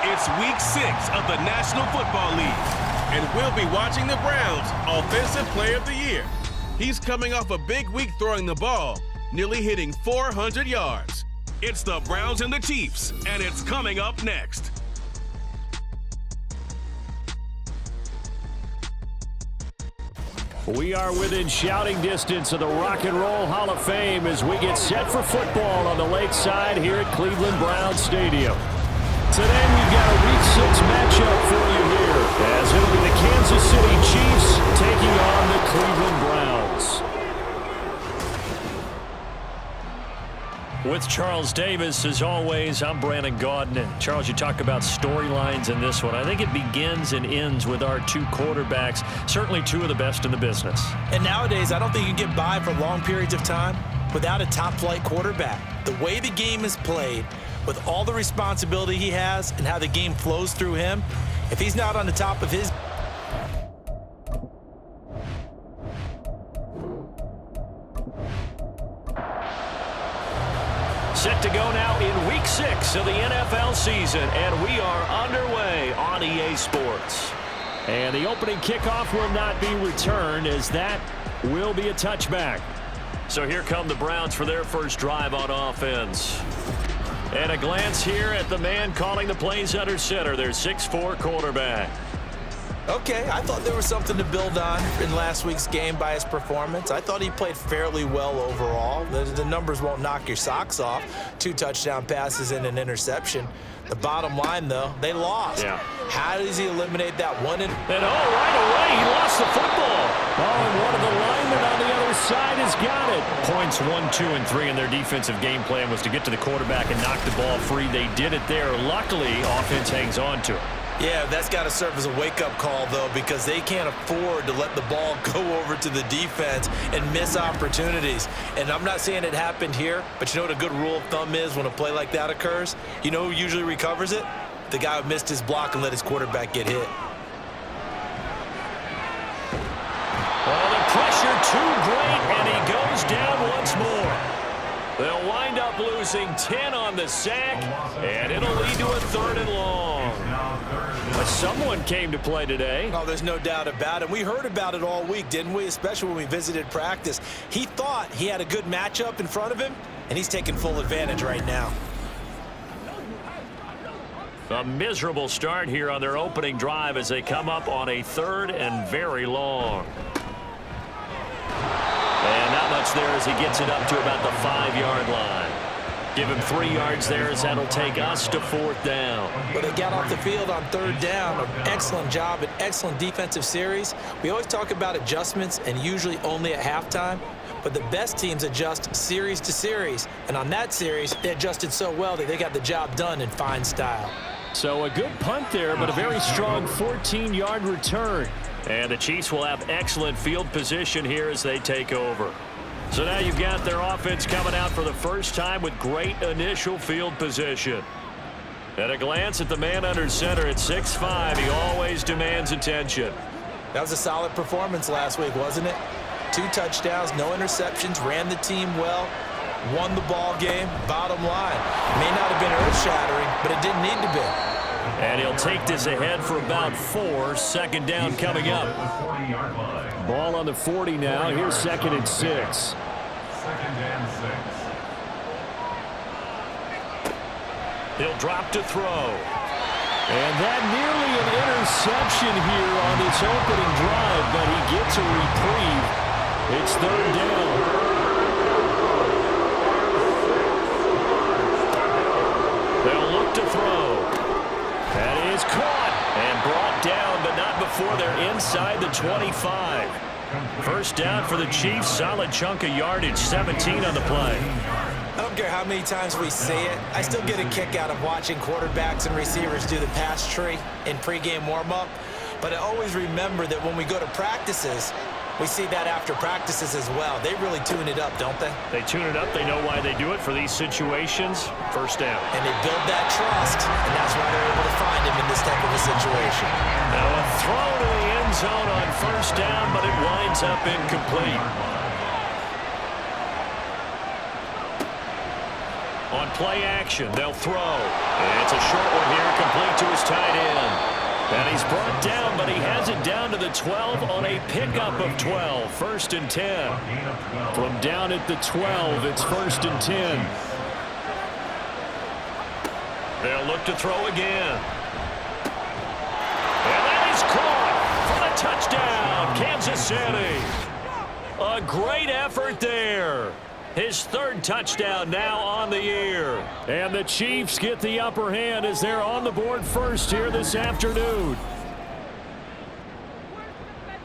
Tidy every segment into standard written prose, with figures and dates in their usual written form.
It's Week 6 of the National Football League, and we'll be watching the Browns' Offensive Player of the Year. He's coming off a big week throwing the ball, nearly hitting 400 yards. It's the Browns and the Chiefs, and it's coming up next. We are within shouting distance of the Rock and Roll Hall of Fame as we get set for football on the lakeside here at Cleveland Browns Stadium. Today we've got a Week 6 matchup for you here, as it'll be the Kansas City Chiefs taking on the Cleveland Browns. With Charles Davis, as always, I'm Brandon Gaudin. And Charles, you talk about storylines in this one. I think it begins and ends with our two quarterbacks, certainly two of the best in the business. And nowadays, I don't think you can get by for long periods of time without a top-flight quarterback. The way the game is played, with all the responsibility he has and how the game flows through him, if he's not on the top of his... Set to go now in Week 6 of the NFL season, and we are underway on EA Sports. And the opening kickoff will not be returned, as that will be a touchback. So here come the Browns for their first drive on offense. And a glance here at the man calling the plays under center, their 6'4" quarterback. Okay, I thought there was something to build on in last week's game by his performance. I thought he played fairly well overall. The numbers won't knock your socks off. 2 touchdown passes and an interception. The bottom line, though, they lost. Yeah. How does he eliminate that one? And right away, he lost the football. And one of the linemen on the other side has got it. Points 1, 2, and 3 in their defensive game plan was to get to the quarterback and knock the ball free. They did it there. Luckily, offense hangs on to it. Yeah, that's got to serve as a wake-up call, though, because they can't afford to let the ball go over to the defense and miss opportunities. And I'm not saying it happened here, but you know what a good rule of thumb is when a play like that occurs? You know who usually recovers it? The guy who missed his block and let his quarterback get hit. Well, the pressure too great, and he goes down once more. They'll wind up losing 10 on the sack, and it'll lead to a 3rd and long. But someone came to play today. Oh, there's no doubt about it. We heard about it all week, didn't we? Especially when we visited practice. He thought he had a good matchup in front of him, and he's taking full advantage right now. A miserable start here on their opening drive as they come up on a 3rd and very long. And not much there as he gets it up to about the 5-yard line. Give him 3 yards there as that'll take us to 4th down. But they got off the field on 3rd down. An excellent job, an excellent defensive series. We always talk about adjustments and usually only at halftime. But the best teams adjust series to series. And on that series, they adjusted so well that they got the job done in fine style. So a good punt there, but a very strong 14-yard return. And the Chiefs will have excellent field position here as they take over. So now you've got their offense coming out for the first time with great initial field position. At a glance at the man under center at 6'5", he always demands attention. That was a solid performance last week, wasn't it? 2 touchdowns, no interceptions, ran the team well, won the ball game. Bottom line, may not have been earth-shattering, but it didn't need to be. And he'll take this ahead for about 4. 2nd down coming up. Ball on the 40 now. Here's 2nd and 6. 2nd and 6. He'll drop to throw. And that nearly an interception here on this opening drive, but he gets a reprieve. It's 3rd down. They'll look to throw. That is caught and brought down, but not before they're inside the 25. 1st down for the Chiefs. Solid chunk of yardage, 17 on the play. I don't care how many times we say it, I still get a kick out of watching quarterbacks and receivers do the pass tree in pregame warm-up. But I always remember that when we go to practices, we see that after practices as well. They really tune it up, don't they? They tune it up. They know why they do it for these situations. 1st down. And they build that trust, and that's why they're able to find him in this type of a situation. Now a throw to the end zone on 1st down, but it winds up incomplete. On play action, they'll throw. It's a short one here, complete to his And he's brought down, but he has it down to the 12 on a pickup of 12. 1st and 10. From down at the 12, it's 1st and 10. They'll look to throw again. And that is caught for the touchdown, Kansas City. A great effort there. His 3rd touchdown now on the year. And the Chiefs get the upper hand as they're on the board first here this afternoon.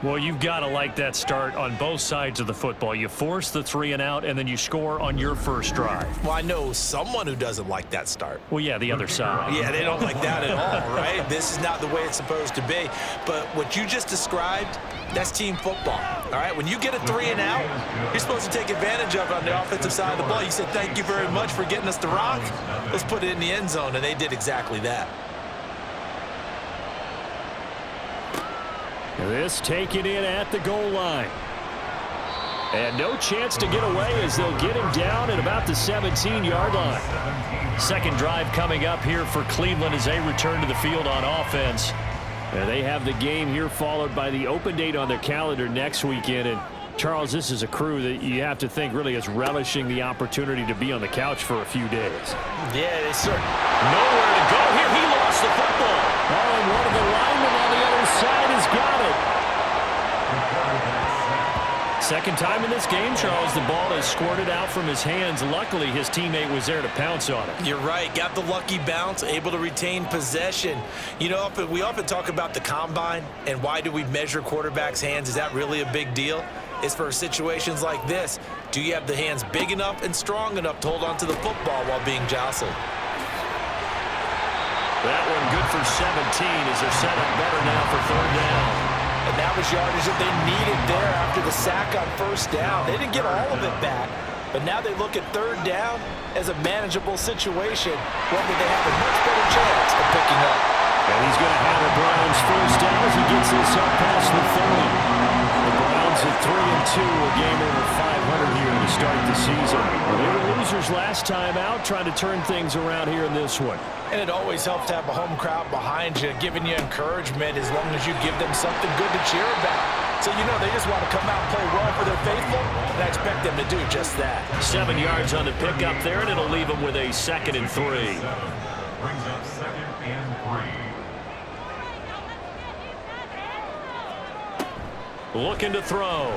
Well, you've got to like that start on both sides of the football. You force the 3 and out, and then you score on your first drive. Well, I know someone who doesn't like that start. Well, yeah, the other side. Yeah, they don't like that at all, right? This is not the way it's supposed to be. But what you just described, that's team football, all right? When you get a 3 and out, you're supposed to take advantage of it on the offensive side of the ball. You said, thank you very much for getting us the rock. Let's put it in the end zone, and they did exactly that. This taken in at the goal line. And no chance to get away as they'll get him down at about the 17-yard line. Second drive coming up here for Cleveland as they return to the field on offense. And they have the game here followed by the open date on their calendar next weekend. And Charles, this is a crew that you have to think really is relishing the opportunity to be on the couch for a few days. Yeah, they certainly. Nowhere to go here. He lost the football. Oh, and one of the linemen on the other side has got it. Second time in this game, Charles, the ball has squirted out from his hands. Luckily, his teammate was there to pounce on it. You're right. Got the lucky bounce, able to retain possession. You know, we often talk about the combine and why do we measure quarterbacks' hands. Is that really a big deal? It's for situations like this. Do you have the hands big enough and strong enough to hold on to the football while being jostled? That one good for 17 as they're set up better now for 3rd down. And that was yardage that they needed there after the sack on 1st down. They didn't get all of it back, but now they look at 3rd down as a manageable situation, one that they have a much better chance of picking up. And he's going to have the Browns 1st down as he gets this up past the 30. The Browns at 3-2, a game over 500 here to start the season. Well, they were losers last time out, trying to turn things around here in this one. And it always helps to have a home crowd behind you, giving you encouragement as long as you give them something good to cheer about. So, you know, they just want to come out and play well for their faithful, and I expect them to do just that. 7 yards on the pickup there, and it'll leave them with a 2nd and 3. Brings up 2nd and 3. Looking to throw.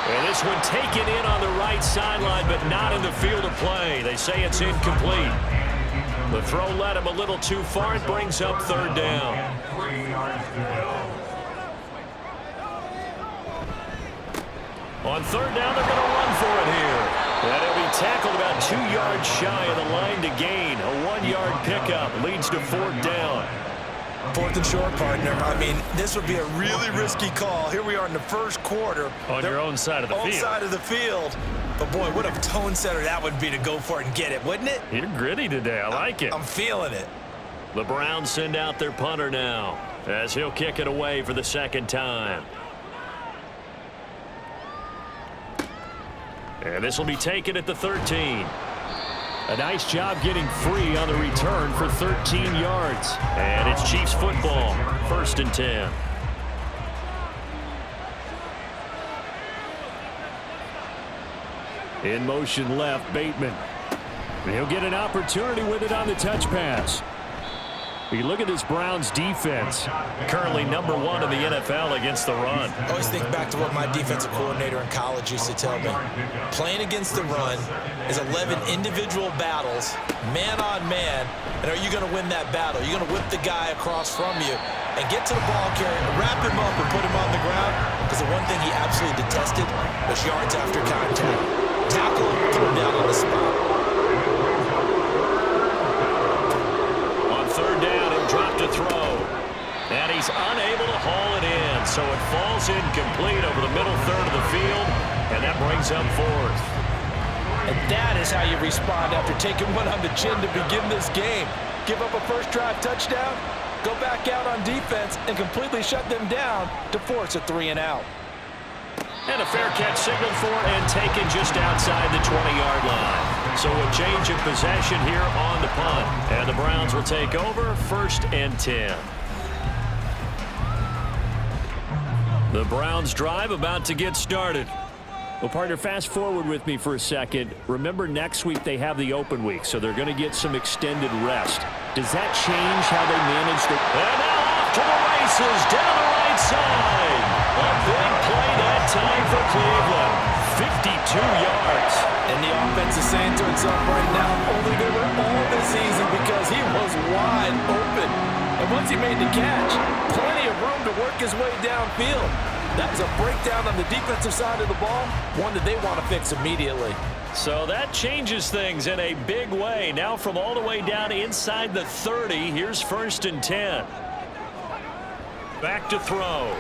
And this one taken in on the right sideline, but not in the field of play. They say it's incomplete. The throw led him a little too far. It brings up 3rd down. On 3rd down, they're going to run for it here. And he'll be tackled about 2 yards shy of the line to gain. A 1-yard pickup leads to 4th down. 4th and short, partner. I mean, this would be a really risky call. Here we are in the 1st quarter. On your own side of the field. Own side of the field. But, boy, what a tone setter that would be to go for it and get it, wouldn't it? You're gritty today. I like it. I'm feeling it. The Browns send out their punter now as he'll kick it away for the 2nd time. And this will be taken at the 13. A nice job getting free on the return for 13 yards. And it's Chiefs football, 1st and 10. In motion left, Bateman. And he'll get an opportunity with it on the touch pass. You look at this Browns defense, currently #1 in the NFL against the run. I always think back to what my defensive coordinator in college used to tell me. Playing against the run is 11 individual battles, man on man, and are you going to win that battle? You're going to whip the guy across from you and get to the ball carrier, wrap him up and put him on the ground, because the one thing he absolutely detested was yards after contact. Tackle him, put him down on the spot. Drop to throw. And he's unable to haul it in. So it falls incomplete over the middle third of the field. And that brings up 4th. And that is how you respond after taking one on the chin to begin this game. Give up a first drive touchdown, go back out on defense, and completely shut them down to force a 3 and out. And a fair catch signaled for and taken just outside the 20-yard line. So a change of possession here on the punt. And the Browns will take over 1st and 10. The Browns drive about to get started. Well, partner, fast forward with me for a second. Remember, next week they have the open week, so they're going to get some extended rest. Does that change how they manage the... And now off to the races, down the right side. A big play that time for Cleveland. 52 yards. And the offense is saying to itself right now, only they were all this season because he was wide open. And once he made the catch, plenty of room to work his way downfield. That was a breakdown on the defensive side of the ball, one that they want to fix immediately. So that changes things in a big way. Now from all the way down inside the 30, here's 1st and 10. Back to throw.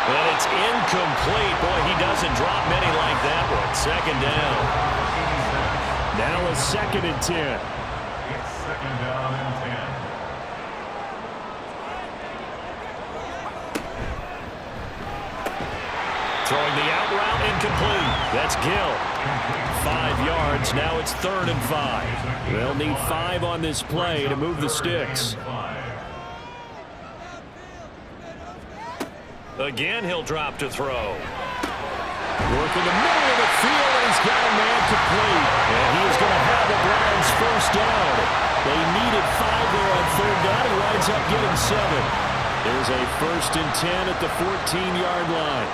And it's incomplete. Boy, he doesn't drop many like that one. 2nd down. Now a 2nd and 10. It's 2nd down and 10. Throwing the out route incomplete. That's Gill. 5 yards. Now it's 3rd and 5. They'll need 5 on this play to move the sticks. Again, he'll drop to throw. Work in the middle of the field, and he's got a man complete. And he is going to have the Browns 1st down. They needed 5 there on 3rd down. He winds up getting 7. There's a 1st and 10 at the 14-yard line.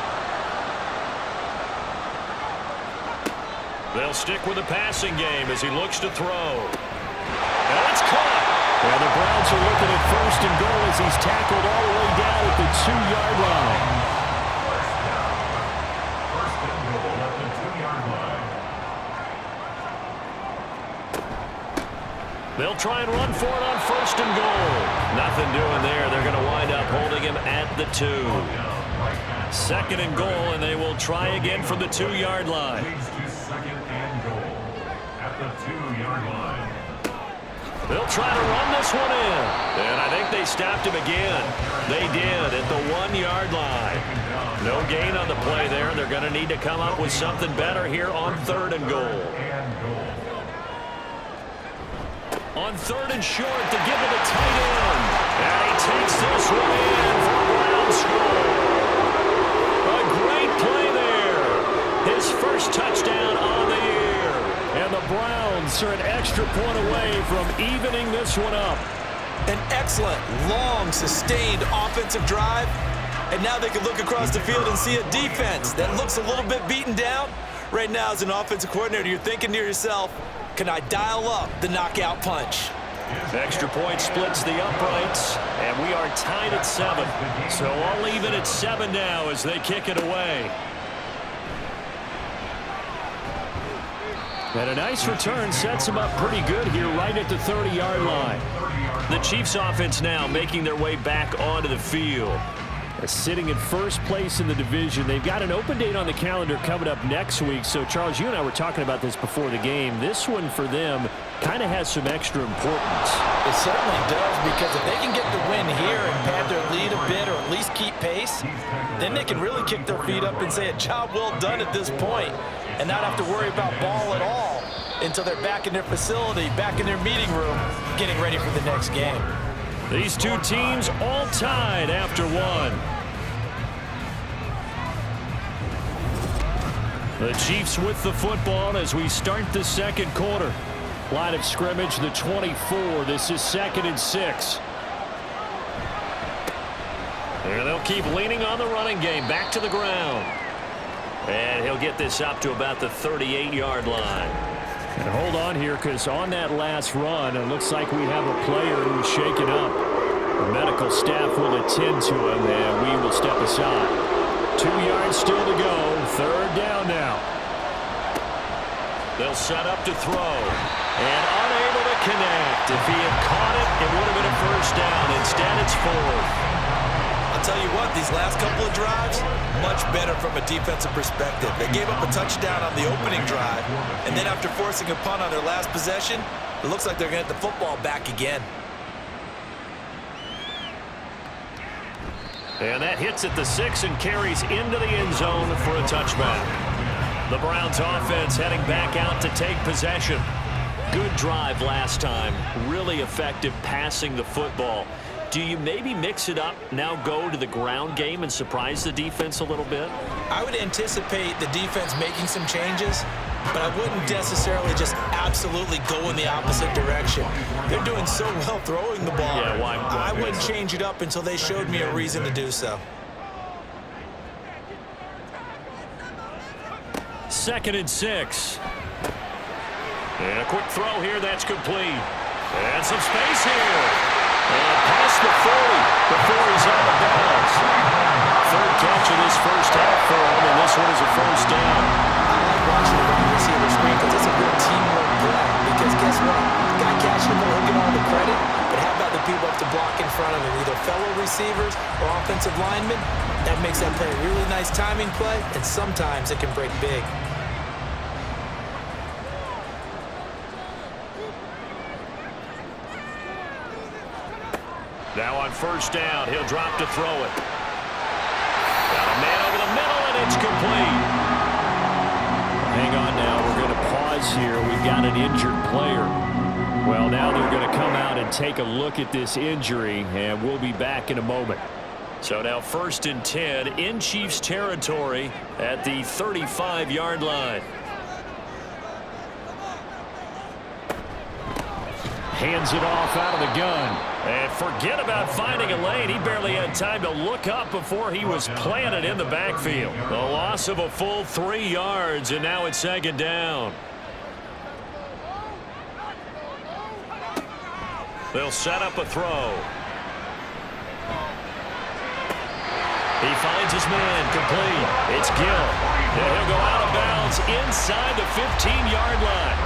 They'll stick with the passing game as he looks to throw. And it's caught. And the Browns are looking at 1st and goal as he's tackled all the way down at the 2-yard line. First and goal at the 2-yard line. They'll try and run for it on 1st and goal. Nothing doing there. They're going to wind up holding him at the 2. 2nd and goal, and they will try again from the 2-yard line. They'll try to run this one in. And I think they stopped him again. They did at the 1-yard line. No gain on the play there. They're going to need to come up with something better here on 3rd and goal. On 3rd and short to give it a tight end. And he takes this one in for a Browns score. A great play there. His first touchdown on the year. And the Browns are an extra point away from evening this one up. An excellent, long, sustained offensive drive. And now they can look across the field and see a defense that looks a little bit beaten down. Right now, as an offensive coordinator, you're thinking to yourself, can I dial up the knockout punch? Extra point splits the uprights, and we are tied at 7. So I'll leave it at 7 now as they kick it away. And a nice return sets them up pretty good here right at the 30-yard line. The Chiefs offense now making their way back onto the field. Sitting in 1st place in the division. They've got an open date on the calendar coming up next week. So, Charles, you and I were talking about this before the game. This one for them kind of has some extra importance. It certainly does, because if they can get the win here and pad their lead a bit or at least keep pace, then they can really kick their feet up and say a job well done at this point and not have to worry about ball at all until they're back in their facility, back in their meeting room, getting ready for the next game. These two teams all tied after 1. The Chiefs with the football as we start the 2nd quarter. Line of scrimmage, the 24. This is 2nd and 6. And they'll keep leaning on the running game. Back to the ground. And he'll get this up to about the 38-yard line. And hold on here, because on that last run, it looks like we have a player who's shaken up. The medical staff will attend to him, and we will step aside. 2 yards still to go. 3rd down now. They'll set up to throw. And unable to connect. If he had caught it, it would have been a 1st down. Instead, it's 4th. I'll tell you what, these last couple of drives, much better from a defensive perspective. They gave up a touchdown on the opening drive, and then after forcing a punt on their last possession, it looks like they're going to get the football back again. And that hits at the 6 and carries into the end zone for a touchback. The Browns offense heading back out to take possession. Good drive last time. Really effective passing the football. Do you maybe mix it up, now go to the ground game and surprise the defense a little bit? I would anticipate the defense making some changes, but I wouldn't necessarily just absolutely go in the opposite direction. They're doing so well throwing the ball. Yeah, why I wouldn't change it up until they showed me a reason to do so. 2nd and 6. And a quick throw here, that's complete. And some space here. And past the 40 before he's out of bounds. 3rd catch of this first half for him, and this one is a first down. I like watching the wide receiver screen because it's a real teamwork play. Because guess what? The guy catching the ball, he'll get all the credit. But how about the people up to block in front of him, either fellow receivers or offensive linemen? That makes that play a really nice timing play, and sometimes it can break big. Now on first down, he'll drop to throw it. Got a man over the middle, and it's complete. Hang on now. We're going to pause here. We've got an injured player. Well, now they're going to come out and take a look at this injury, and we'll be back in a moment. So now 1st and 10 in Chiefs territory at the 35-yard line. Hands it off out of the gun. And forget about finding a lane. He barely had time to look up before he was planted in the backfield. The loss of a full 3 yards, and now it's 2nd down. They'll set up a throw. He finds his man complete. It's Gill. And he'll go out of bounds inside the 15-yard line.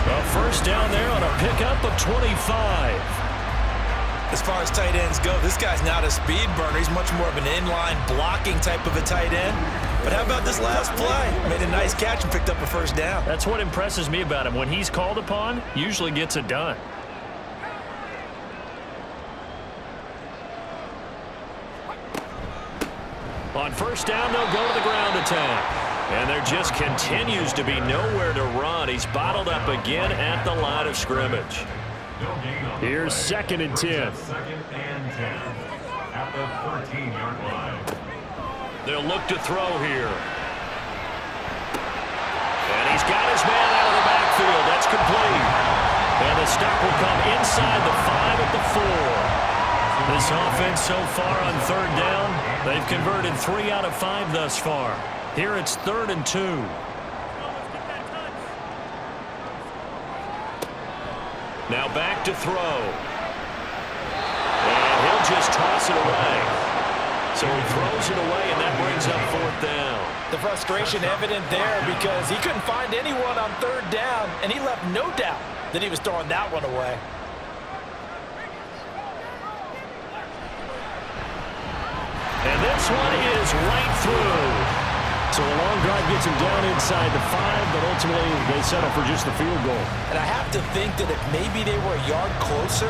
A first down there on a pickup of 25. As far as tight ends go, this guy's not a speed burner. He's much more of an inline blocking type of a tight end. But how about this last play? Made a nice catch and picked up a first down. That's what impresses me about him. When he's called upon, usually gets it done. On first down, they'll go to the ground attack. And there just continues to be nowhere to run. He's bottled up again at the line of scrimmage. Here's 2nd and 10. 2nd and 10 at the 13-yard line. They'll look to throw here. And he's got his man out of the backfield. That's complete. And the stop will come inside the 5 at the 4. This offense so far on 3rd down, they've converted 3 out of 5 thus far. Here it's 3rd and 2. Now back to throw. And he'll just toss it away. So he throws it away, and that brings up 4th down. The frustration evident there because he couldn't find anyone on 3rd down, and he left no doubt that he was throwing that one away. And this one is right through. So a long drive gets him down inside the 5, but ultimately they settle for just the field goal. And I have to think that if maybe they were a yard closer,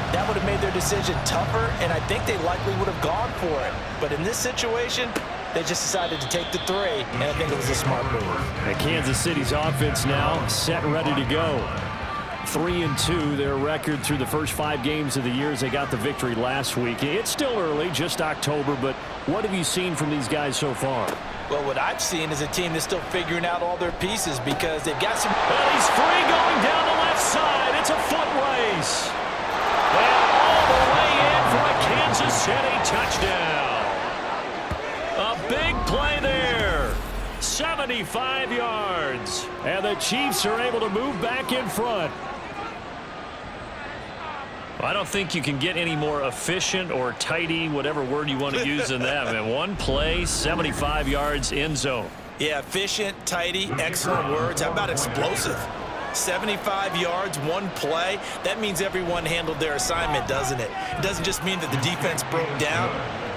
that would have made their decision tougher, and I think they likely would have gone for it. But in this situation, they just decided to take the 3, and I think it was a smart move. And Kansas City's offense now set and ready to go. 3-2, their record through the first 5 games of the year as they got the victory last week. It's still early, just October, but what have you seen from these guys so far? Well, what I've seen is a team that's still figuring out all their pieces because they've got some... And he's free going down the left side. It's a foot race. And all the way in for a Kansas City touchdown. A big play there. 75 yards. And the Chiefs are able to move back in front. I don't think you can get any more efficient or tidy, whatever word you want to use in that. I mean, one play, 75 yards, end zone. Yeah, efficient, tidy, excellent words. How about explosive? 75 yards, one play. That means everyone handled their assignment, doesn't it? It doesn't just mean that the defense broke down.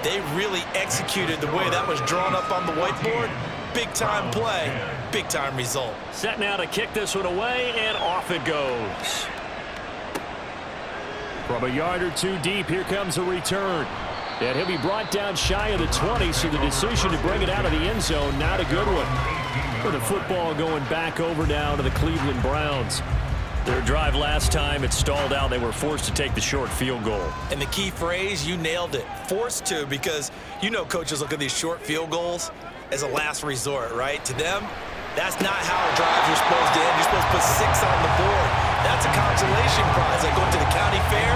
They really executed the way that was drawn up on the whiteboard. Big-time play, big-time result. Set now to kick this one away, and off it goes. From a yard or two deep, here comes a return. And he'll be brought down shy of the 20, so the decision to bring it out of the end zone, not a good one. For the football going back over now to the Cleveland Browns. Their drive last time, it stalled out. They were forced to take the short field goal. And the key phrase, you nailed it. Forced to, because you know coaches look at these short field goals as a last resort, right? To them, that's not how drives are supposed to end. You're supposed to put 6 on the board. That's a consolation prize. Like going to the county fair,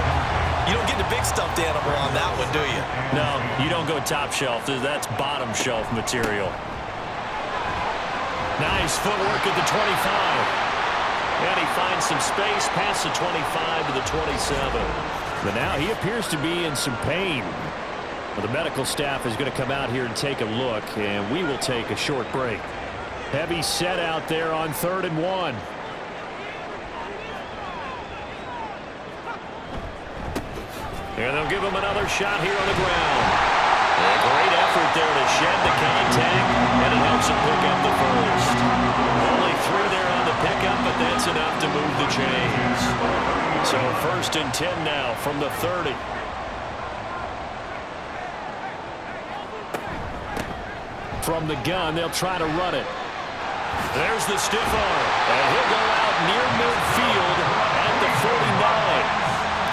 you don't get the big stuffed animal on that one, do you? No, you don't go top shelf. That's bottom shelf material. Nice footwork at the 25. And he finds some space past the 25 to the 27. But now he appears to be in some pain. Well, the medical staff is going to come out here and take a look, and we will take a short break. Heavy set out there on 3rd and 1. And they'll give him another shot here on the ground. A great effort there to shed the contact, and it helps him pick up the first. Only 3 there on the pickup, but that's enough to move the chains. So 1st and 10 now from the 30. From the gun, they'll try to run it. There's the stiff arm, and he'll go out near midfield at the 49.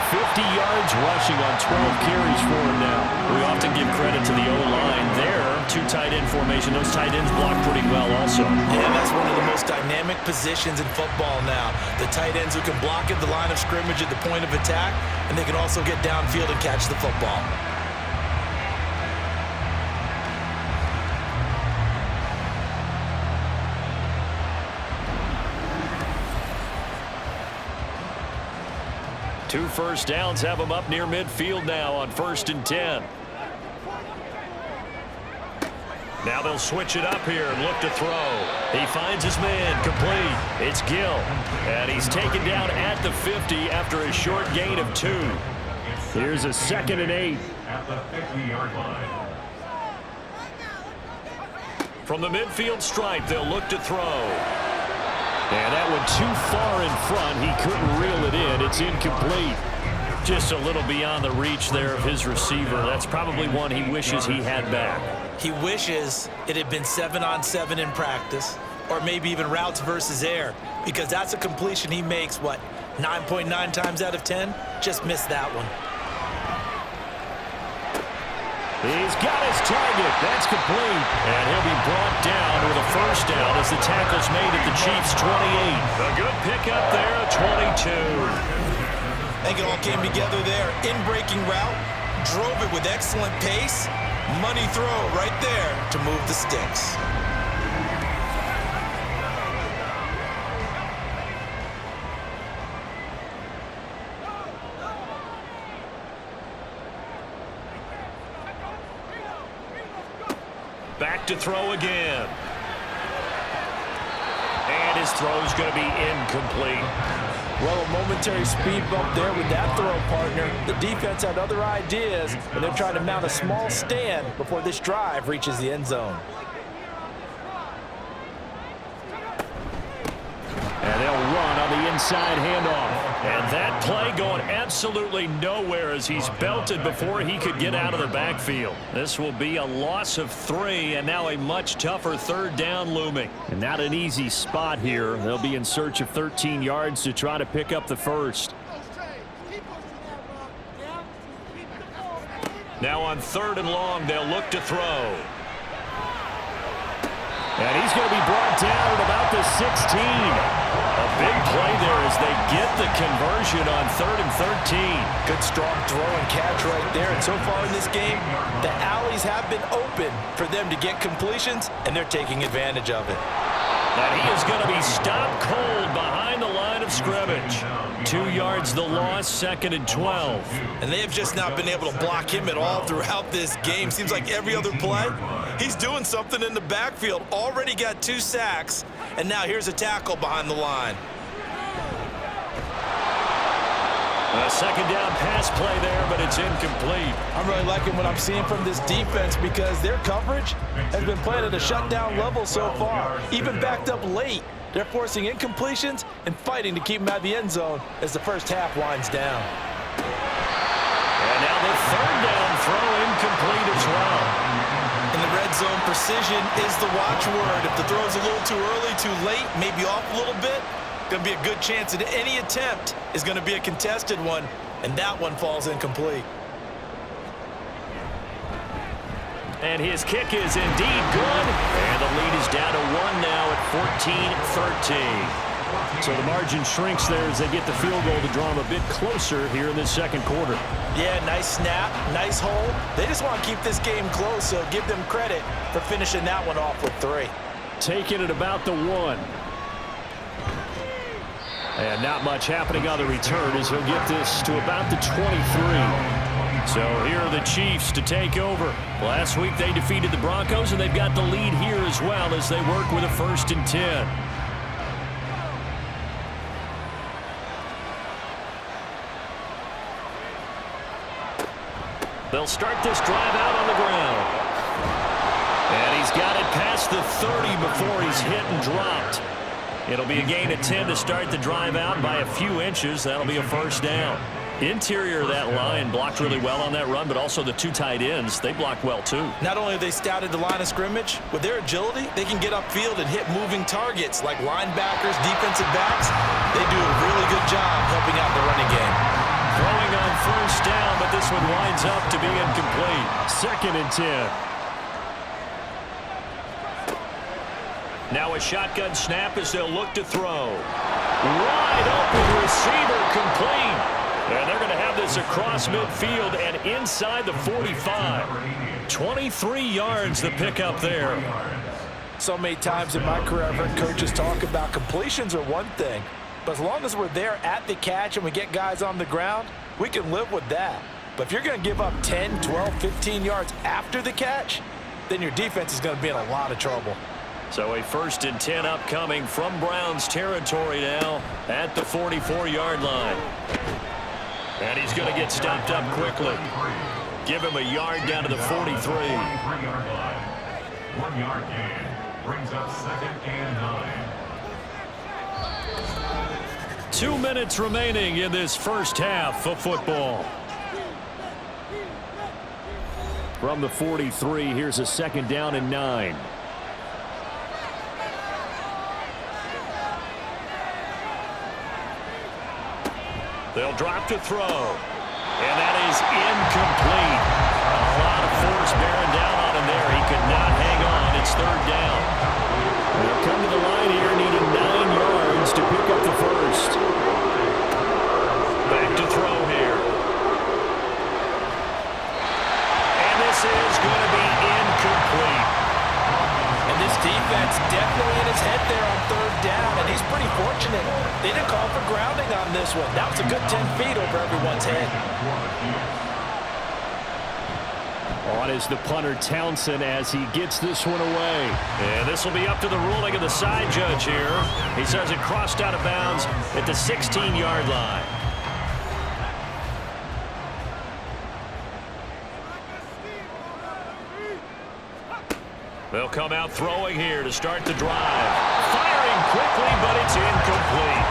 50 yards rushing on 12 carries for him now. We often give credit to the O-line there. 2 tight end formation. Those tight ends block pretty well also. Yeah, that's one of the most dynamic positions in football now. The tight ends who can block at the line of scrimmage at the point of attack, and they can also get downfield and catch the football. Two first downs have him up near midfield now on 1st and 10. Now they'll switch it up here and look to throw. He finds his man, complete. It's Gill. And he's taken down at the 50 after a short gain of 2. Here's a 2nd and 8. At the 50-yard line. From the midfield stripe, they'll look to throw. And that one too far in front. He couldn't reel it in. It's incomplete. Just a little beyond the reach there of his receiver. That's probably one he wishes he had back. He wishes it had been 7-on-7 in practice, or maybe even routes versus air, because that's a completion he makes, 9.9 times out of 10? Just missed that one. He's got his target. That's complete. And he'll be brought down with a first down as the tackle's made at the Chiefs' 28. A good pickup there at 22. I think it all came together there. In-breaking route, drove it with excellent pace. Money throw right there to move the sticks. Back to throw again. And his throw's going to be incomplete. Well, a momentary speed bump there with that throw, partner. The defense had other ideas, and they're trying to mount a small stand before this drive reaches the end zone. And they'll run on the inside handoff. And that play going absolutely nowhere as he's belted before he could get out of the backfield. This will be a loss of 3, and now a much tougher 3rd down looming. And not an easy spot here. They'll be in search of 13 yards to try to pick up the first. Now on 3rd and long, they'll look to throw. And he's going to be brought down at about the 16. A big play there as they get the conversion on 3rd and 13. Good strong throw and catch right there. And so far in this game, the alleys have been open for them to get completions, and they're taking advantage of it. And he is going to be stopped cold behind the line of scrimmage. 2 yards the loss, 2nd and 12. And they have just not been able to block him at all throughout this game. Seems like every other play, he's doing something in the backfield. Already got 2 sacks, and now here's a tackle behind the line. A 2nd down pass play there, but it's incomplete. I'm really liking what I'm seeing from this defense because their coverage has been playing at a shutdown level so far. Even backed up late, they're forcing incompletions and fighting to keep them out of the end zone as the first half winds down. And now the 3rd down throw incomplete as well. In the red zone, precision is the watchword. If the throw's a little too early, too late, maybe off a little bit, going to be a good chance that any attempt is going to be a contested one, and that one falls incomplete. And his kick is indeed good, and the lead is down to 1 now at 14-13. So the margin shrinks there as they get the field goal to draw them a bit closer here in this second quarter. Yeah, nice snap, nice hold. They just want to keep this game close, so give them credit for finishing that one off with 3. Taking it about the 1. And not much happening on the return as he'll get this to about the 23. So here are the Chiefs to take over. Last week they defeated the Broncos, and they've got the lead here as well as they work with a 1st and 10. They'll start this drive out on the ground. And he's got it past the 30 before he's hit and dropped. It'll be a gain of 10 to start the drive out by a few inches. That'll be a 1st down. Interior of that line blocked really well on that run, but also the 2 tight ends, they blocked well too. Not only have they scouted the line of scrimmage, with their agility, they can get upfield and hit moving targets like linebackers, defensive backs. They do a really good job helping out the running game. Throwing on 1st down, but this one winds up to be incomplete. 2nd and 10. Now a shotgun snap as they'll look to throw. Wide open receiver, complete. And they're going to have this across midfield and inside the 45. 23 yards the pickup there. So many times in my career, I've heard coaches talk about completions are one thing, but as long as we're there at the catch and we get guys on the ground, we can live with that. But if you're going to give up 10, 12, 15 yards after the catch, then your defense is going to be in a lot of trouble. So a 1st and 10 upcoming from Browns territory now at the 44-yard line. And he's going to get stopped up quickly. Give him a yard down to the 43. 1 yard gain brings up 2nd and 9. 2 minutes remaining in this first half of football. From the 43, here's a 2nd down and 9. They'll drop to throw. And that is incomplete. A lot of force bearing down on him there. He could not hang on. It's 3rd down. They'll come to the line here needing 9 yards to pick up the 1st. Back to throw here. And this is going to be incomplete. And this defense definitely in his head there on 3rd down, and he's pretty fortunate. They didn't call for grounding on this one. That was a good 10 feet over everyone's head. On is the punter Townsend as he gets this one away. And this will be up to the ruling of the side judge here. He says it crossed out of bounds at the 16-yard line. They'll come out throwing here to start the drive. Firing quickly, but it's incomplete.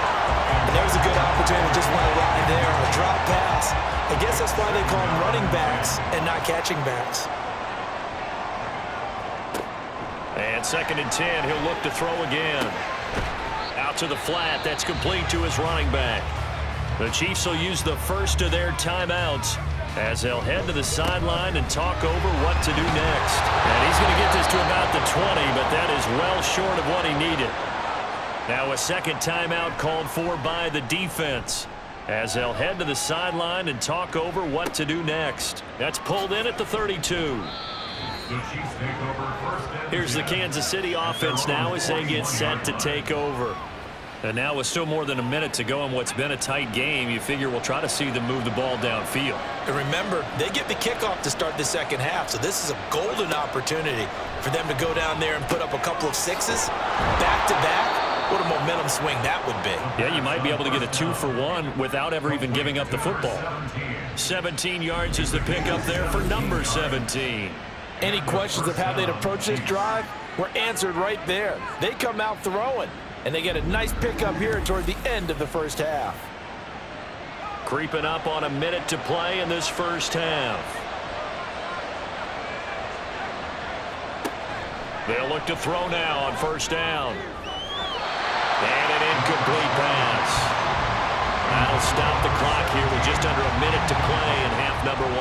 And there was a good opportunity, just went right there on a drop pass. I guess that's why they call them running backs and not catching backs. And 2nd and 10, he'll look to throw again. Out to the flat, that's complete to his running back. The Chiefs will use the first of their timeouts as they'll head to the sideline and talk over what to do next. And he's going to get this to about the 20, but that is well short of what he needed. Now a 2nd timeout called for by the defense as they'll head to the sideline and talk over what to do next. That's pulled in at the 32. Here's the Kansas City offense now as they get set to take over. And now with still more than a minute to go in what's been a tight game, you figure we'll try to see them move the ball downfield. And remember, they get the kickoff to start the second half, so this is a golden opportunity for them to go down there and put up a couple of sixes back-to-back. What a momentum swing that would be. Yeah, you might be able to get a 2-for-1 without ever even giving up the football. 17 yards is the pickup there for number 17. Any questions of how they'd approach this drive were answered right there. They come out throwing, and they get a nice pickup here toward the end of the first half. Creeping up on a minute to play in this first half. They'll look to throw now on first down. And an incomplete pass. That'll stop the clock here with just under a minute to play in half number 1.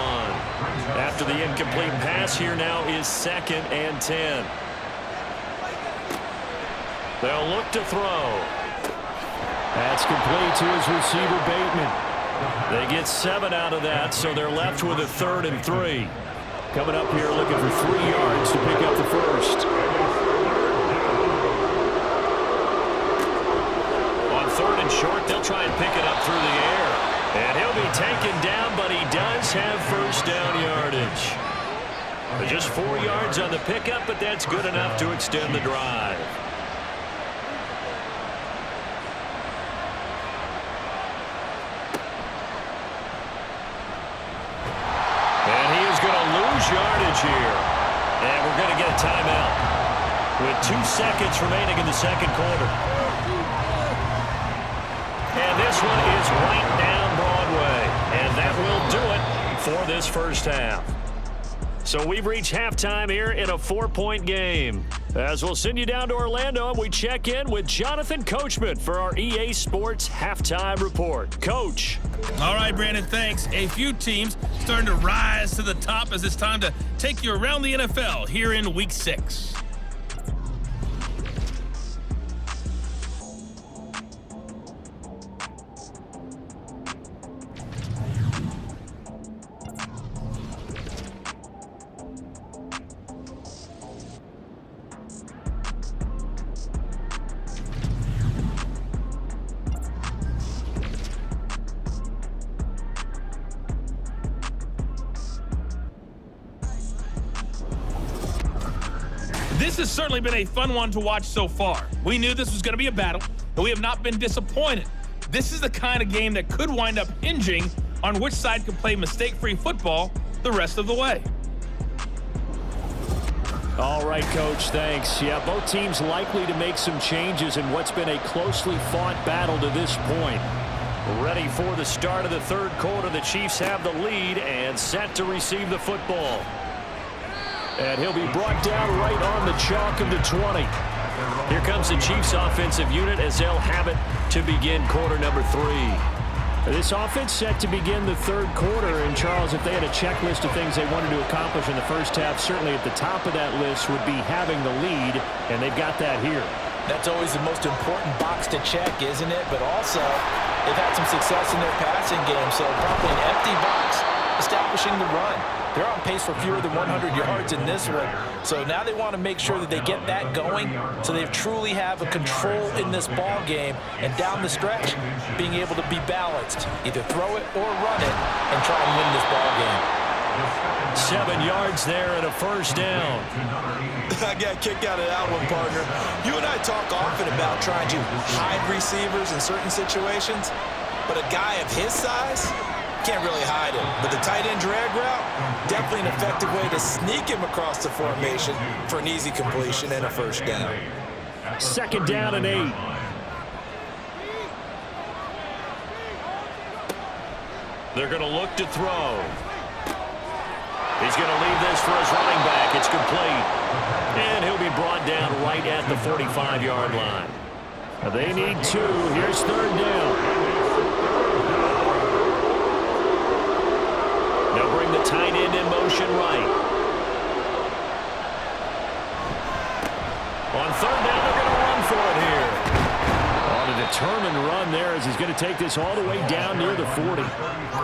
After the incomplete pass, here now is 2nd and 10. They'll look to throw. That's complete to his receiver, Bateman. They get 7 out of that, so they're left with a 3rd and 3. Coming up here looking for 3 yards to pick up the first. On 3rd and short, they'll try and pick it up through the air. And he'll be taken down, but he does have first down yardage. Just 4 yards on the pickup, but that's good enough to extend the drive. Yardage here. And we're going to get a timeout with 2 seconds remaining in the second quarter. And this one is right down Broadway. And that will do it for this first half. So we've reached halftime here in a 4-point game. As we'll send you down to Orlando, and we check in with Jonathan Coachman for our EA Sports Halftime Report. Coach. All right, Brandon, thanks. A few teams starting to rise to the top as it's time to take you around the NFL here in Week 6. This has certainly been a fun one to watch so far. We knew this was going to be a battle, and we have not been disappointed. This is the kind of game that could wind up hinging on which side can play mistake-free football the rest of the way. All right, Coach, thanks. Yeah, both teams likely to make some changes in what's been a closely fought battle to this point. Ready for the start of the third quarter. The Chiefs have the lead and set to receive the football. And he'll be brought down right on the chalk of the 20. Here comes the Chiefs offensive unit as they'll have it to begin quarter number 3. This offense set to begin the third quarter. And, Charles, if they had a checklist of things they wanted to accomplish in the first half, certainly at the top of that list would be having the lead, and they've got that here. That's always the most important box to check, isn't it? But also, they've had some success in their passing game, so probably an empty box establishing the run. They're on pace for fewer than 100 yards in this one. So now they want to make sure that they get that going so they truly have a control in this ball game. And down the stretch, being able to be balanced. Either throw it or run it and try and win this ball game. 7 yards there and a first down. I got a kick out of that one, partner. You and I talk often about trying to hide receivers in certain situations, but a guy of his size can't really hide him. But the tight end drag route, definitely an effective way to sneak him across the formation for an easy completion and a first down. 2nd down and 8. They're going to look to throw. He's going to leave this for his running back. It's complete. And he'll be brought down right at the 45-yard line. They need 2. Here's 3rd down. They'll bring the tight end in motion right. On 3rd down, they're going to run for it here. On a determined run there as he's going to take this all the way down near the 40.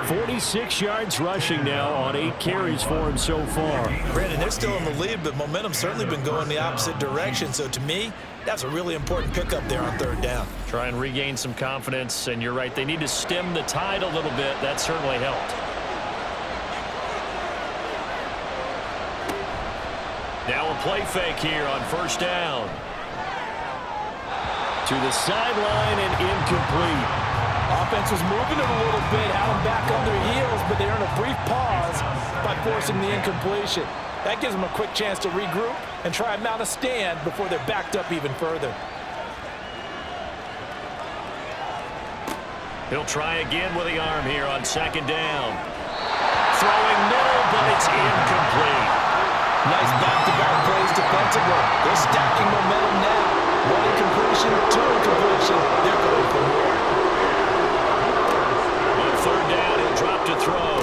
46 yards rushing now on 8 carries for him so far. Brandon, they're still in the lead, but momentum's certainly been going the opposite direction. So to me, that's a really important pickup there on 3rd down. Try and regain some confidence, and you're right. They need to stem the tide a little bit. That certainly helped. Now a play fake here on 1st down. To the sideline and incomplete. Offense was moving it a little bit, had them back on their heels, but they're in a brief pause by forcing the incompletion. That gives them a quick chance to regroup and try and mount a stand before they're backed up even further. He'll try again with the arm here on 2nd down. Throwing middle, but it's incomplete. Nice back-to-back plays is defensively. They're stacking momentum now. One incompletion, two incompletion. They're going for more. On third down, he'll drop to throw.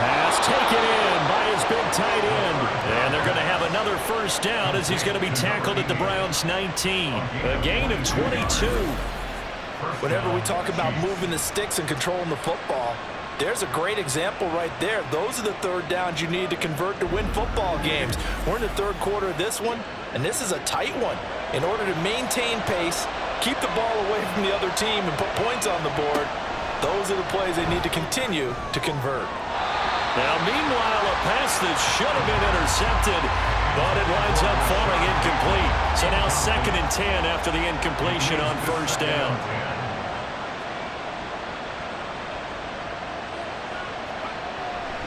Pass taken in by his big tight end. And they're going to have another first down as he's going to be tackled at the Browns' 19. A gain of 22. Whenever we talk about moving the sticks and controlling the football, there's a great example right there. Those are the third downs you need to convert to win football games. We're in the third quarter of this one, and this is a tight one. In order to maintain pace, keep the ball away from the other team, and put points on the board, those are the plays they need to continue to convert. Now, meanwhile, a pass that should have been intercepted, but it winds up falling incomplete. So now 2nd and 10 after the incompletion on first down.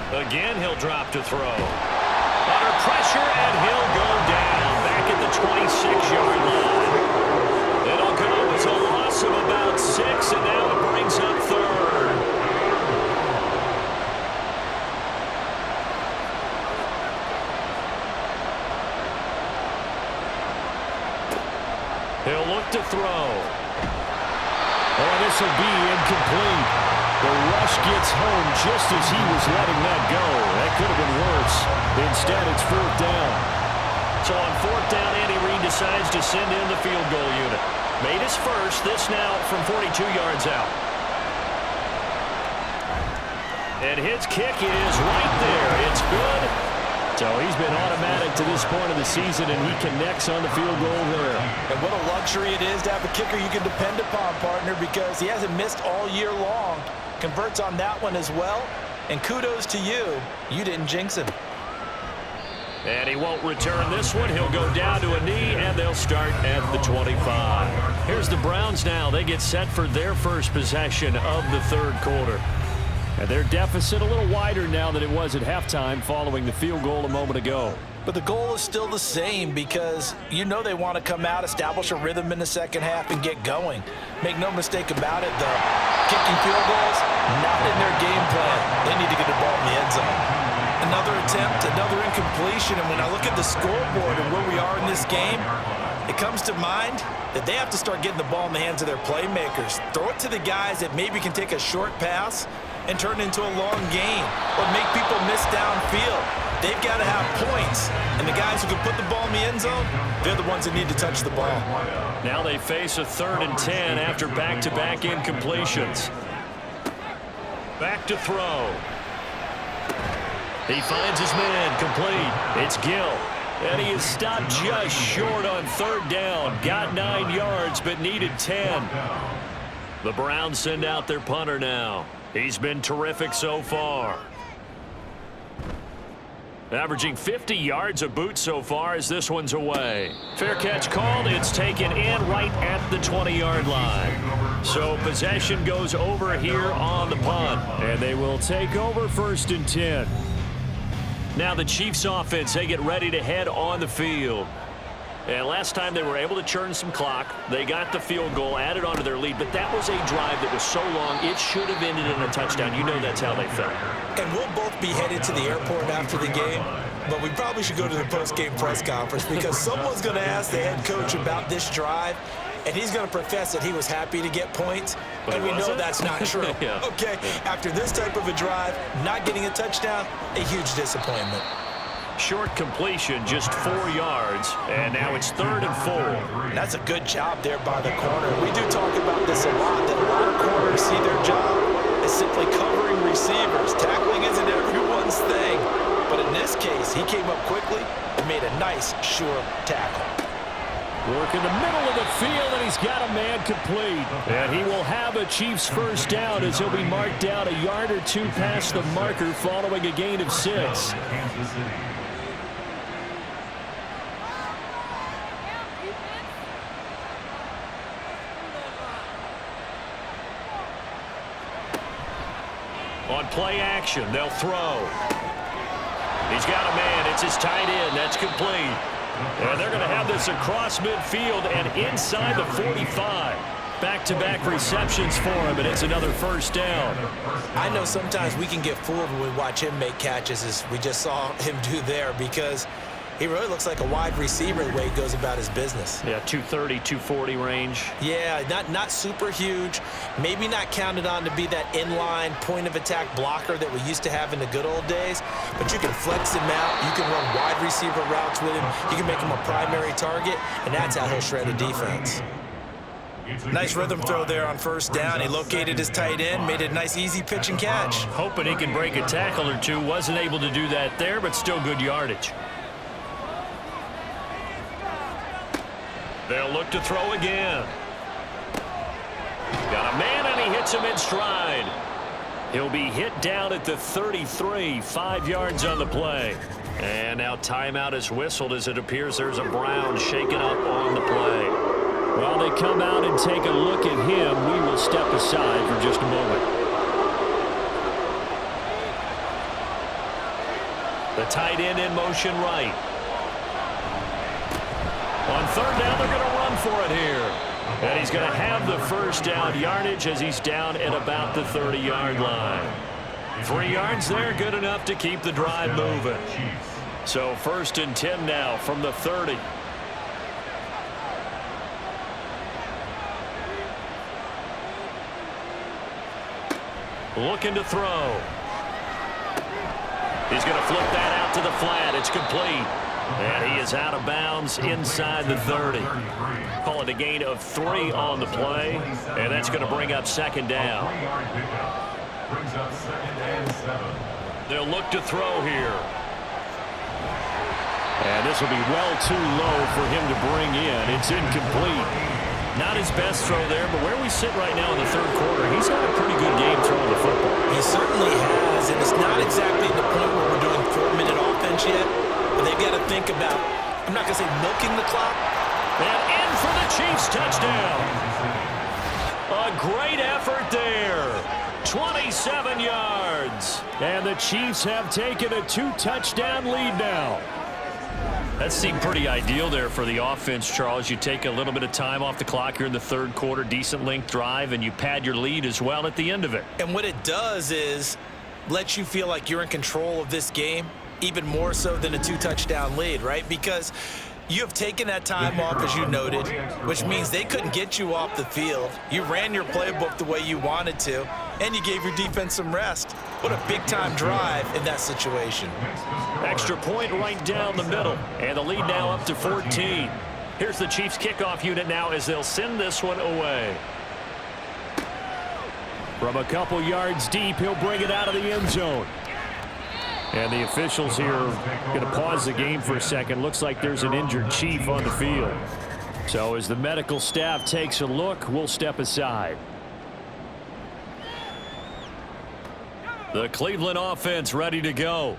Again, he'll drop to throw. Under pressure, and he'll go down back at the 26-yard line. It'll go as a loss of about 6, and now it brings up third. He'll look to throw. Oh, this will be incomplete. The rush gets home just as he was letting that go. That could have been worse. Instead, it's 4th down. So on 4th down, Andy Reid decides to send in the field goal unit. Made his first, this now from 42 yards out. And his kick is right there. It's good. So he's been automatic to this point of the season, and he connects on the field goal there. And what a luxury it is to have a kicker you can depend upon, partner, because he hasn't missed all year long. Converts on that one as well. And kudos to you. You didn't jinx him. And he won't return this one. He'll go down to a knee, and they'll start at the 25. Here's the Browns now. They get set for their first possession of the third quarter. And their deficit a little wider now than it was at halftime following the field goal a moment ago. But the goal is still the same because you know they want to come out, establish a rhythm in the second half, and get going. Make no mistake about it, though. Kicking field goals, not in their game plan. They need to get the ball in the end zone. Another attempt, another incompletion, and when I look at the scoreboard and where we are in this game, it comes to mind that they have to start getting the ball in the hands of their playmakers. Throw it to the guys that maybe can take a short pass and turn it into a long gain or make people miss downfield. They've got to have points, and the guys who can put the ball in the end zone, they're the ones that need to touch the ball. Now they face a 3rd and 10 after back-to-back incompletions. Back to throw. He finds his man complete. It's Gill. And he is stopped just short on 3rd down. Got 9 yards, but needed 10. The Browns send out their punter now. He's been terrific so far. Averaging 50 yards a boot so far as this one's away. Fair catch called. It's taken in right at the 20-yard line. So possession goes over here on the punt. And they will take over 1st and 10. Now the Chiefs offense, they get ready to head on the field. And last time they were able to churn some clock. They got the field goal, added onto their lead, but that was a drive that was so long, it should have ended in a touchdown. You know that's how they felt. And we'll both be headed to the airport after the game, but we probably should go to the post-game press conference because someone's going to ask the head coach about this drive, and he's going to profess that he was happy to get points, and we know that's not true. Yeah. Okay, after this type of a drive, not getting a touchdown, a huge disappointment. Short completion, just 4 yards, and now it's 3rd and 4. That's a good job there by the corner. We do talk about this a lot, that a lot of corners see their job as simply covering receivers. Tackling isn't everyone's thing, but in this case, he came up quickly and made a nice, sure tackle. Work in the middle of the field, and he's got a man complete. And he will have a Chiefs first down as he'll be marked down a yard or two past the marker following a gain of 6. On play action, they'll throw. He's got a man. It's his tight end. That's complete. And they're going to have this across midfield and inside the 45. Back-to-back receptions for him, and it's another first down. I know sometimes we can get fooled when we watch him make catches, as we just saw him do there, because He really looks like a wide receiver the way he goes about his business. Yeah, 230, 240 range. Yeah, not super huge. Maybe not counted on to be that inline point-of-attack blocker that we used to have in the good old days. But you can flex him out. You can run wide receiver routes with him. You can make him a primary target, and that's how he'll shred a defense. Nice rhythm throw there on first down. He located his tight end, made it a nice easy pitch and catch. Hoping he can break a tackle or two. Wasn't able to do that there, but still good yardage. They'll look to throw again. Got a man, and he hits him in stride. He'll be hit down at the 33, 5 yards on the play. And now timeout is whistled as it appears there's a Brown shaken up on the play. While they come out and take a look at him, we will step aside for just a moment. The tight end in motion right. On third down, they're going to run for it here. And he's going to have the first down yardage as he's down at about the 30-yard line. 3 yards there, good enough to keep the drive moving. So 1st and 10 now from the 30. Looking to throw. He's going to flip that out to the flat. It's complete. And he is out of bounds inside the 30. Call it a gain of 3 on the play. And that's going to bring up 2nd down. They'll look to throw here. And this will be well too low for him to bring in. It's incomplete. Not his best throw there, but where we sit right now in the 3rd quarter, he's had a pretty good game throwing the football. He certainly has, and it's not exactly the point where we're doing 4-minute offense yet, but they've got to think about, I'm not going to say milking the clock. And in for the Chiefs touchdown. A great effort there. 27 yards. And the Chiefs have taken a 2-touchdown lead now. That seemed pretty ideal there for the offense, Charles. You take a little bit of time off the clock here in the 3rd quarter, decent length drive, and you pad your lead as well at the end of it. And what it does is let you feel like you're in control of this game, even more so than a 2-touchdown lead, right? Because you have taken that time off, as you noted, which means they couldn't get you off the field. You ran your playbook the way you wanted to, and you gave your defense some rest. What a big-time drive in that situation. Extra point right down the middle, and the lead now up to 14. Here's the Chiefs kickoff unit now as they'll send this one away. From a couple yards deep, he'll bring it out of the end zone. And the officials here are going to pause the game for a second. Looks like there's an injured Chief on the field. So as the medical staff takes a look, we'll step aside. The Cleveland offense ready to go.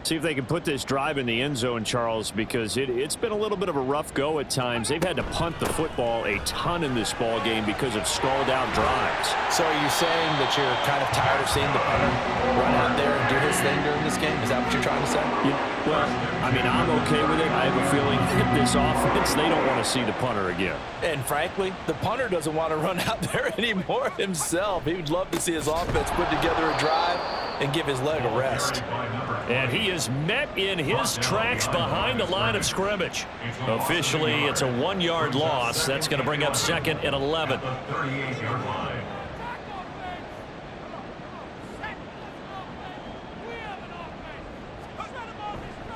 See if they can put this drive in the end zone, Charles, because it's been a little bit of a rough go at times. They've had to punt the football a ton in this ball game because of stalled out drives. So are you saying that you're kind of tired of seeing the punter run out there and do his thing during this game? Is that what you're trying to say? Well, I mean, I'm okay with it. I have a feeling that this offense, they don't want to see the punter again. And frankly, the punter doesn't want to run out there anymore himself. He would love to see his offense put together a drive and give his leg a rest. And he is met in his tracks behind the line of scrimmage. Officially, it's a 1-yard loss. That's going to bring up 2nd and 11.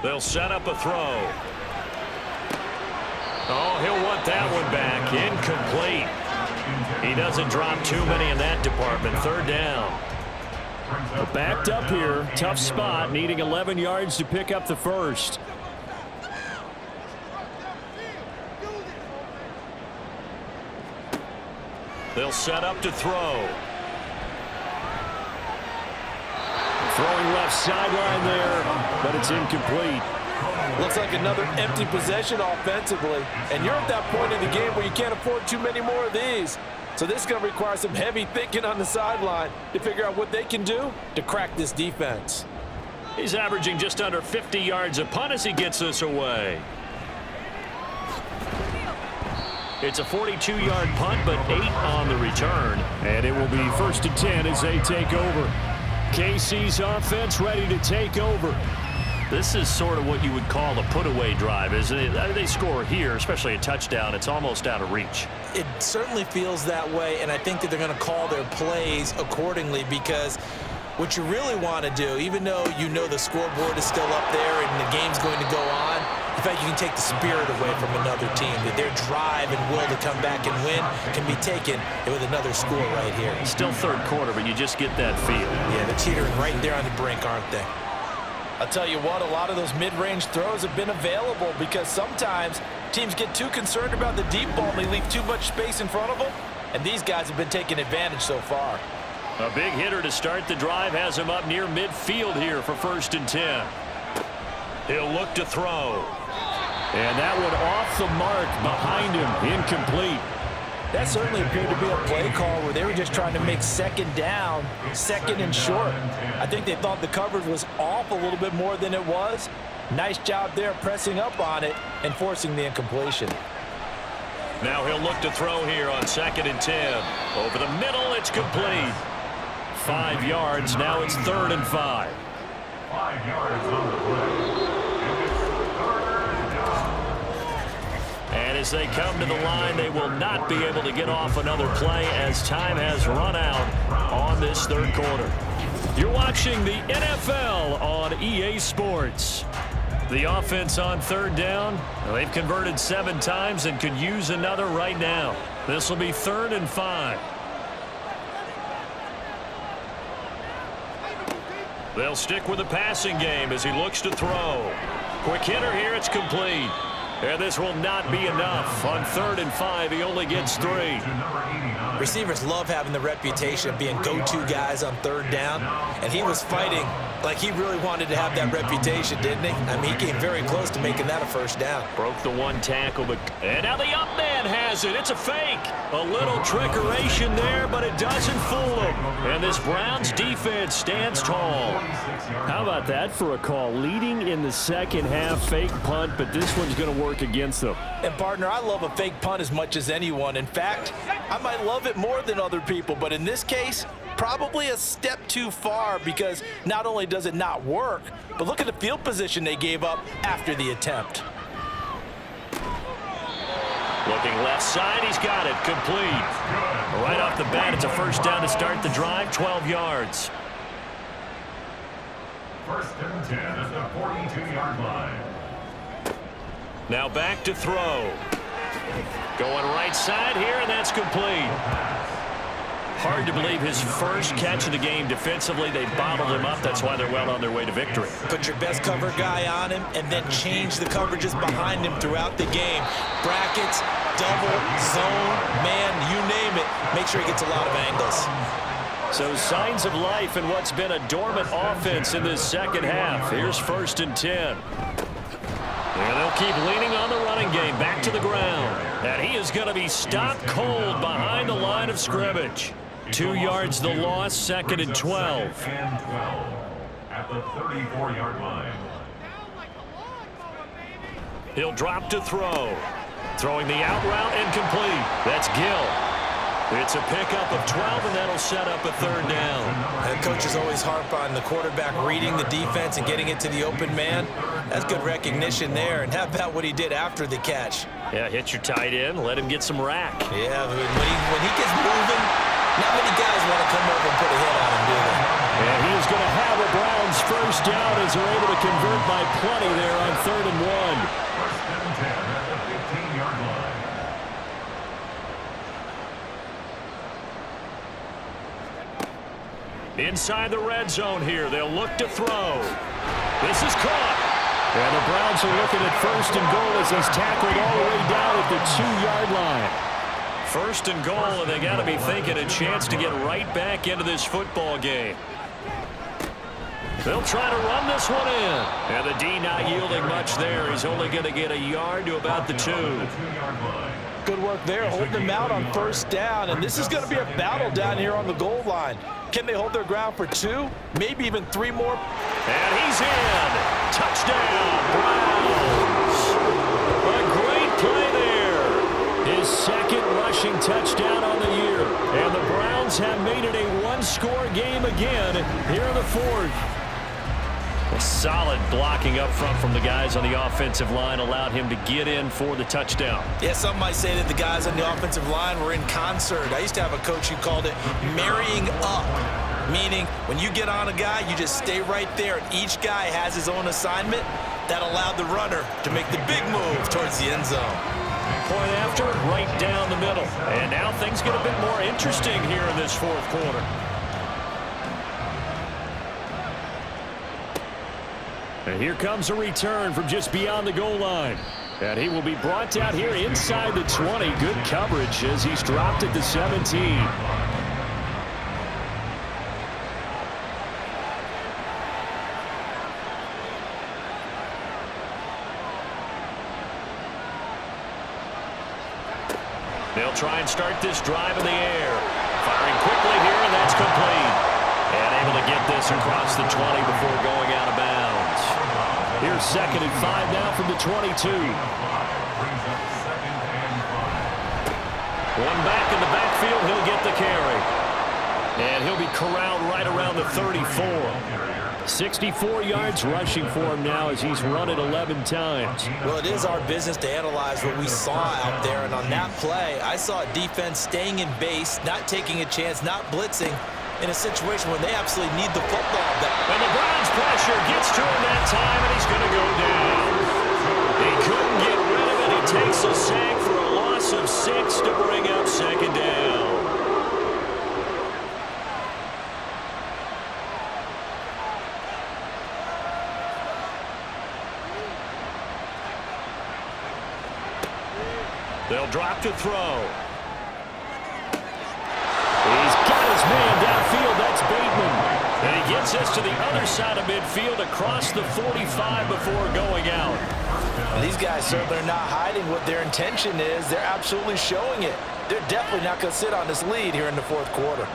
They'll set up a throw. Oh, he'll want that one back. Incomplete. He doesn't drop too many in that department. 3rd down. Backed up here. Tough spot. Needing 11 yards to pick up the first. They'll set up to throw. Throwing left sideline there, but it's incomplete. Looks like another empty possession offensively. And you're at that point in the game where you can't afford too many more of these. So this is going to require some heavy thinking on the sideline to figure out what they can do to crack this defense. He's averaging just under 50 yards a punt as he gets this away. It's a 42-yard punt, but 8 on the return. And it will be 1st and 10 as they take over. KC's offense ready to take over. This is sort of what you would call a put-away drive, isn't it? They score here, especially a touchdown. It's almost out of reach. It certainly feels that way, and I think that they're going to call their plays accordingly, because what you really want to do, even though you know the scoreboard is still up there and the game's going to go on, in fact, you can take the spirit away from another team, that their drive and will to come back and win can be taken with another score right here. Still third quarter, but you just get that feel. Yeah, they're teetering right there on the brink, aren't they? I'll tell you what, a lot of those mid-range throws have been available because sometimes teams get too concerned about the deep ball and they leave too much space in front of them, and these guys have been taking advantage so far. A big hitter to start the drive has him up near midfield here for 1st and 10. He'll look to throw. And that one off the mark behind him, incomplete. That certainly appeared to be a play call where they were just trying to make second down, second and short. I think they thought the coverage was off a little bit more than it was. Nice job there pressing up on it and forcing the incompletion. Now he'll look to throw here on 2nd and 10. Over the middle, it's complete. 5 yards, now it's 3rd and 5. 5 yards on the play. And as they come to the line, they will not be able to get off another play as time has run out on this 3rd quarter. You're watching the NFL on EA Sports. The offense on 3rd down, they've converted 7 times and could use another right now. This will be 3rd and 5. They'll stick with the passing game as he looks to throw. Quick hitter here, it's complete. And this will not be enough. On 3rd and 5, he only gets 3. Receivers love having the reputation of being go-to guys on 3rd down, and he was fighting like he really wanted to have that reputation, didn't he? I mean, he came very close to making that a 1st down. Broke the 1 tackle, but and now the up man has it. It's a fake. A little trickeration there, but it doesn't fool him. And this Browns defense stands tall. How about that for a call? Leading in the 2nd half, fake punt, but this one's going to work against them. And partner, I love a fake punt as much as anyone. In fact, I might love it more than other people, but in this case, probably a step too far, because not only does it not work, but look at the field position they gave up after the attempt. Looking left side, he's got it, complete. Right off the bat, it's a 1st down to start the drive, 12 yards. 1st and 10 at the 42-yard line. Now back to throw. Going right side here, and that's complete. Hard to believe his first catch of the game defensively. They bottled him up. That's why they're well on their way to victory. Put your best cover guy on him and then change the coverages behind him throughout the game. Brackets, double, zone, man, you name it. Make sure he gets a lot of angles. So signs of life in what's been a dormant offense in this 2nd half. Here's 1st and 10. And they'll keep leaning on the running game. Back to the ground. And he is going to be stopped cold behind the line of scrimmage. 2 yards the loss, 2nd and 12. And 12 at the 34-yard line. He'll drop to throw. Throwing the out route and complete. That's Gill. It's a pickup of 12, and that'll set up a 3rd down. And coaches always harp on the quarterback reading the defense and getting it to the open man. That's good recognition there. And how about what he did after the catch? Yeah, hit your tight end, let him get some rack. Yeah, when he gets moving, not many guys want to come over and put a hit on him, do they? And he's going to have a Browns 1st down as they're able to convert by plenty there on 3rd and 1. 1st and 10 at the 15-yard line. Inside the red zone here, they'll look to throw. This is caught. And the Browns are looking at 1st and goal as he's tackled all the way down at the 2-yard line. 1st and goal, and they got to be thinking a chance to get right back into this football game. They'll try to run this one in. And the D not yielding much there. He's only going to get a yard to about the 2. Good work there, holding them out on 1st down, and this is going to be a battle down here on the goal line. Can they hold their ground for 2, maybe even 3 more? And he's in. Touchdown, Browns. A great play there. His 2nd rushing touchdown on the year. And the Browns have made it a 1-score game again here in the 4th. A solid blocking up front from the guys on the offensive line allowed him to get in for the touchdown. Yeah, some might say that the guys on the offensive line were in concert. I used to have a coach who called it marrying up, meaning when you get on a guy, you just stay right there, and each guy has his own assignment. That allowed the runner to make the big move towards the end zone. Point after, right down the middle. And now things get a bit more interesting here in this fourth quarter. And here comes a return from just beyond the goal line. And he will be brought out here inside the 20. Good coverage as he's dropped at the 17. They'll try and start this drive in the air. Firing quickly here, and that's complete. And able to get this across the 20 before going out of bounds. Here's 2nd and 5 now from the 22. One back in the backfield, he'll get the carry. And he'll be corralled right around the 34. 64 yards rushing for him now as he's run it 11 times. Well, it is our business to analyze what we saw out there, and on that play, I saw a defense staying in base, not taking a chance, not blitzing in a situation where they absolutely need the football. And the Browns pressure gets to him that time, and he's going to go down. He couldn't get rid of it. He takes a sack for a loss of 6 to bring up 2nd down. They'll drop to throw. He's got his man downfield. That's Bateman. And he gets us to the other side of midfield across the 45 before going out. Well, these guys certainly are not hiding what their intention is. They're absolutely showing it. They're definitely not going to sit on this lead here in the fourth quarter.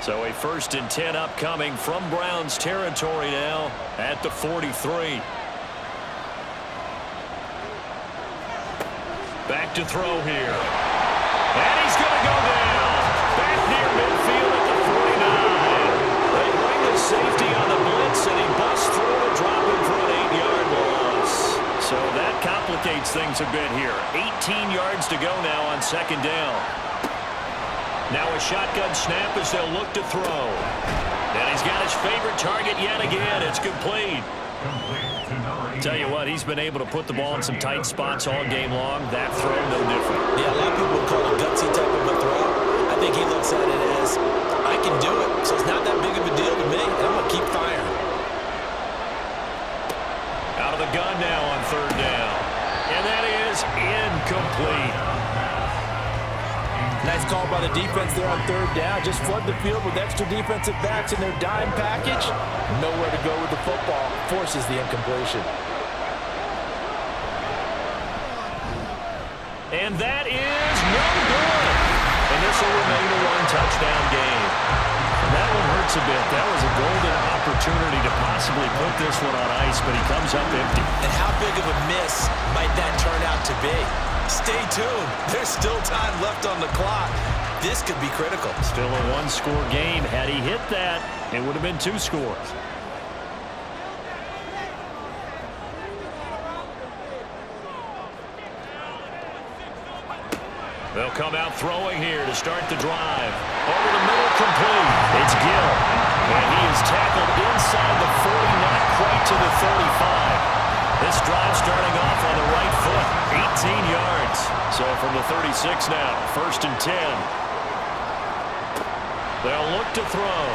So a 1st and 10 upcoming from Browns territory now at the 43. Back to throw here. And he's going to go down. Back near midfield at the 49. They bring the safety on the blitz, and he busts through to drop him for an 8-yard loss. So that complicates things a bit here. 18 yards to go now on 2nd down. Now a shotgun snap as they'll look to throw. And he's got his favorite target yet again. It's complete. Tell you what, he's been able to put the ball in some tight spots all game long. That throw, no different. Yeah, a lot of people would call it a gutsy type of a throw. I think he looks at it as, I can do it, so it's not that big of a deal to me, and I'm going to keep firing. Out of the gun now on 3rd down. And that is incomplete. Nice call by the defense there on 3rd down. Just flood the field with extra defensive backs in their dime package. Nowhere to go with the football. Forces the incompletion. And that is no good. And this will remain a 1-touchdown game. That one hurts a bit. That was a golden opportunity to possibly put this one on ice, but he comes up empty. And how big of a miss might that turn out to be? Stay tuned. There's still time left on the clock. This could be critical. Still a 1-score game. Had he hit that, it would have been 2 scores. They'll come out throwing here to start the drive. Over the middle, complete. It's Gill. And he is tackled inside the 40, not quite to the 35. This drive starting off on the right foot. 18 yards. So from the 36 now, 1st and 10. They'll look to throw.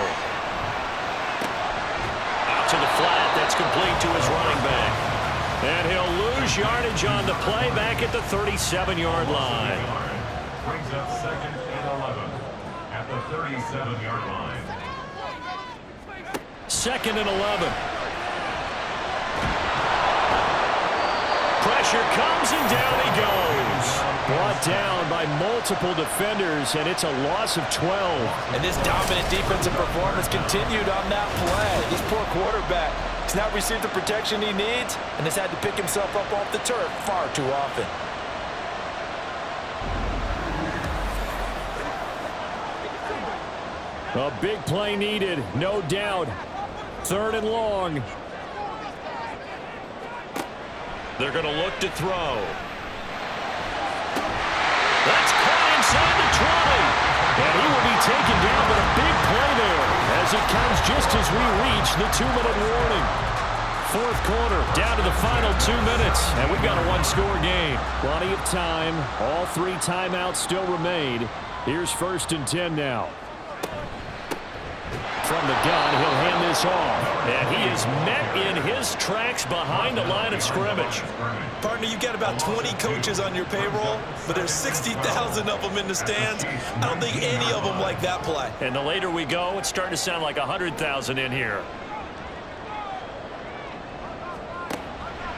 Out to the flat. That's complete to his running back. And he'll lose yardage on the play back at the 37-yard line. Brings up 2nd and 11 at the 37-yard line. 2nd and 11. Pressure comes and down he goes. Brought down by multiple defenders, and it's a loss of 12. And this dominant defensive performance continued on that play. This poor quarterback has not received the protection he needs and has had to pick himself up off the turf far too often. A big play needed, no doubt. 3rd and long. They're going to look to throw. That's caught inside the 20. And he will be taken down, but a big play there as it comes just as we reach the 2-minute warning. 4th quarter, down to the final 2 minutes, and we've got a 1-score game. Plenty of time. All 3 timeouts still remain. Here's 1st and 10 now. From the gun, he'll hand this off. And he is met in his tracks behind the line of scrimmage. Partner, you've got about 20 coaches on your payroll, but there's 60,000 of them in the stands. I don't think any of them like that play. And the later we go, it's starting to sound like 100,000 in here.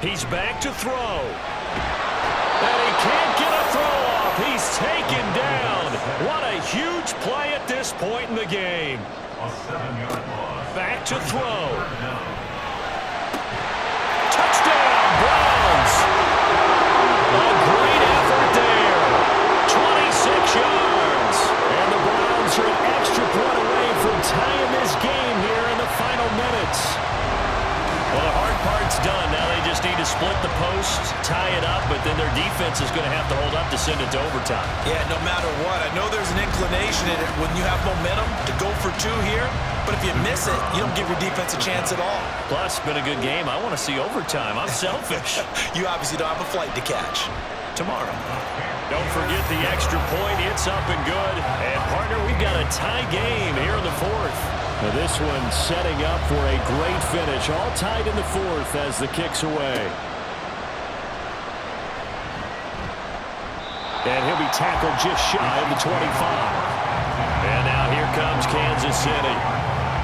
He's back to throw. And he can't get a throw off. He's taken down. What a huge play at this point in the game. A 7-yard loss. Back to throw. Touchdown, Browns. A great effort there. 26 yards. And the Browns are an extra point away from tying this game here in the final minutes. Well, the hard part's done. Now they just need to split the post, tie it up, but then their defense is going to have to hold up to send it to overtime. Yeah, no matter what. I know there's an inclination in it when you have momentum to go for 2 here, but if you miss it, you don't give your defense a chance at all. Plus, it's been a good game. I want to see overtime. I'm selfish. You obviously don't have a flight to catch. Tomorrow. Don't forget the extra point. It's up and good. And, partner, we've got a tie game here in the 4th. Now this one setting up for a great finish. All tied in the 4th as the kick's away. And he'll be tackled just shy of the 25. And now here comes Kansas City.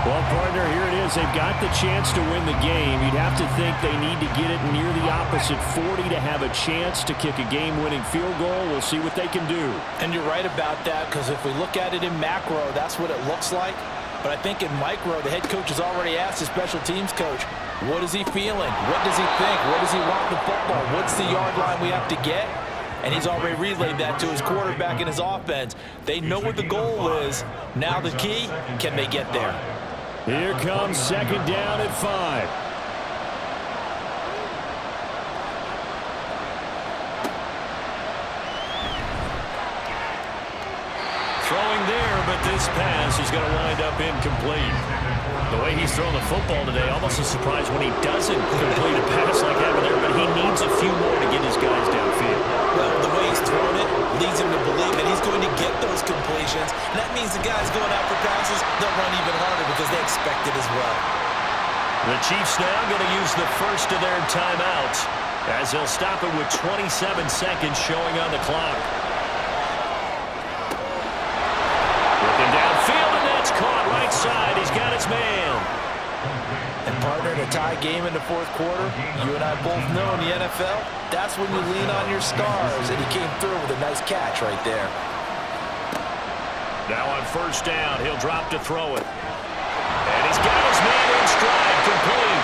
Well, partner, here it is. They've got the chance to win the game. You'd have to think they need to get it near the opposite 40 to have a chance to kick a game-winning field goal. We'll see what they can do. And you're right about that, because if we look at it in macro, that's what it looks like. But I think in micro, the head coach has already asked the special teams coach, what is he feeling? What does he think? What does he want in the football? What's the yard line we have to get? And he's already relayed that to his quarterback and his offense. They know what the goal is. Now the key, can they get there? Here comes 2nd down at 5. Throwing there, but this pass is going to wind up incomplete. The way he's throwing the football today, almost a surprise when he doesn't complete a pass like that there, but he needs a few more to get his guys downfield. Well, the way he's throwing it leads him to believe that he's going to get those completions. And that means the guys going out for passes, they'll run even harder because they expect it as well. The Chiefs now going to use the first of their timeouts as they'll stop it with 27 seconds showing on the clock. Looking downfield, and that's caught right side. He's got his man. And partner, in a tie game in the 4th quarter, you and I both know in the NFL, that's when you lean on your stars, and he came through with a nice catch right there. Now on 1st down, he'll drop to throw it. And he's got his man in stride, complete.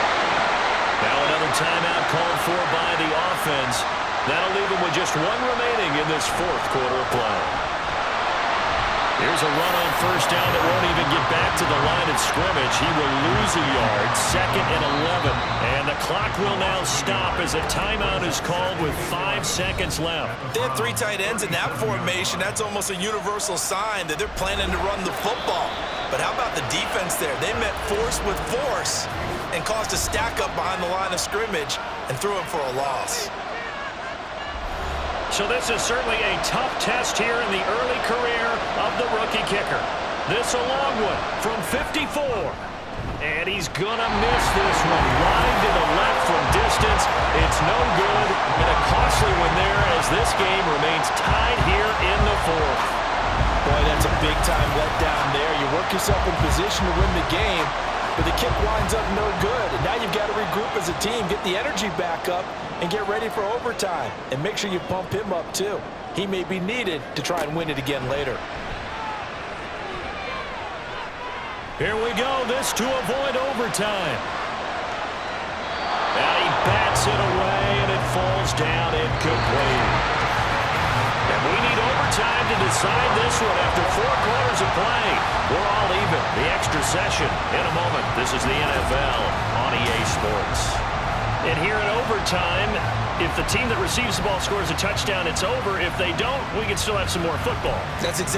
Now another timeout called for by the offense. That'll leave him with just 1 remaining in this 4th quarter of play. Here's a run on 1st down that won't even get back to the line of scrimmage. He will lose a yard, 2nd and 11. And the clock will now stop as a timeout is called with 5 seconds left. They have 3 tight ends in that formation. That's almost a universal sign that they're planning to run the football. But how about the defense there? They met force with force and caused a stack up behind the line of scrimmage and threw him for a loss. So this is certainly a tough test here in the early career of the rookie kicker. This a long one from 54. And he's going to miss this one wide to the left from distance. It's no good, and a costly one there as this game remains tied here in the 4th. Boy, that's a big-time letdown there. You work yourself in position to win the game, but the kick winds up no good. And now you've got to regroup as a team, get the energy back up, and get ready for overtime. And make sure you pump him up, too. He may be needed to try and win it again later. Here we go, this to avoid overtime. And he bats it away, and it falls down incomplete. And We need overtime to decide this one after 4 quarters of play. We're all even. The extra session in a moment. This is the NFL on EA Sports. And here in overtime, if the team that receives the ball scores a touchdown, it's over. If they don't, we can still have some more football. That's exactly